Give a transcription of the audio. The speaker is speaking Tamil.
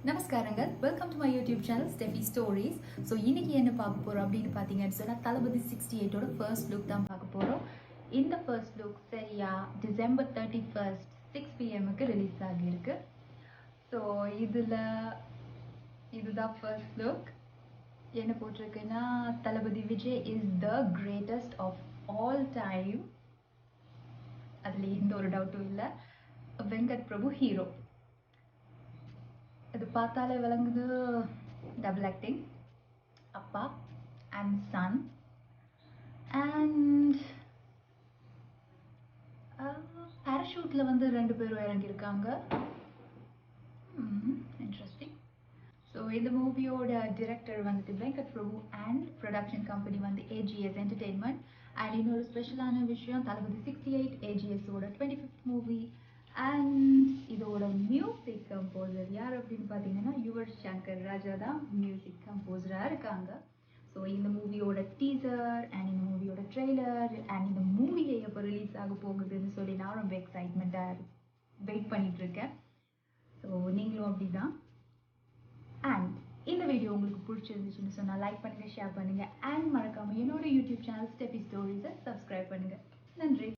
நமஸ்காரங்கள். Welcome to my YouTube channel Steffi stories. So இன்னைக்கு என்ன பார்க்க போகிறோம் அப்படின்னு பார்த்தீங்கன்னு சொன்னால் தளபதி 68ஓட ஃபர்ஸ்ட் லுக் தான் பார்க்க போகிறோம். இந்த ஃபர்ஸ்ட் லுக் சரியா டிசம்பர் 31 6 PM ரிலீஸ் ஆகியிருக்கு. ஸோ இதுதான் ஃபர்ஸ்ட் லுக். என்ன போட்டிருக்குன்னா, Thalapathy Vijay is the greatest of all time. அதில் எந்த ஒரு டவுட்டும் இல்லை. வெங்கட் பிரபு ஹீரோ. இது பார்த்தாலே விளங்குது, டபுள் ஆக்டிங், அப்பா அண்ட் சன். அண்ட் பேராஷூட்டில் வந்து 2 பேரும் இறங்கியிருக்காங்க. இன்ட்ரெஸ்டிங். ஸோ இந்த மூவியோட டிரெக்டர் வந்துட்டு Venkat Prabhu and production company வந்து ஏஜிஎஸ் என்டர்டெயின்மெண்ட். அண்ட் இன்னொரு ஸ்பெஷலான விஷயம், தளபதி 68 ஏஜிஎஸோட 25th மூவி. அண்ட் இதோட மியூசிக் கம்போசர் யார் அப்படின்னு பார்த்தீங்கன்னா, யுவர் சங்கர் ராஜா தான் மியூசிக் கம்போசராக இருக்காங்க. ஸோ இந்த மூவியோட டீசர் அண்ட் இந்த மூவியோட ட்ரெய்லர் அண்ட் இந்த மூவியை எப்போ ரிலீஸ் ஆக போகுதுன்னு சொல்லி நான் ரொம்ப எக்ஸைட்மெண்ட்டாக வெயிட் பண்ணிகிட்ருக்கேன். ஸோ நீங்களும் அப்படி தான். அண்ட் இந்த வீடியோ உங்களுக்கு பிடிச்சிருந்துச்சுன்னு சொன்னால் லைக் பண்ணுங்கள், ஷேர் பண்ணுங்கள் அண்ட் மறக்காமல் என்னோட யூடியூப் சேனல் ஸ்டெஃபி ஸ்டோரிஸை சப்ஸ்கிரைப் பண்ணுங்கள். நன்றி.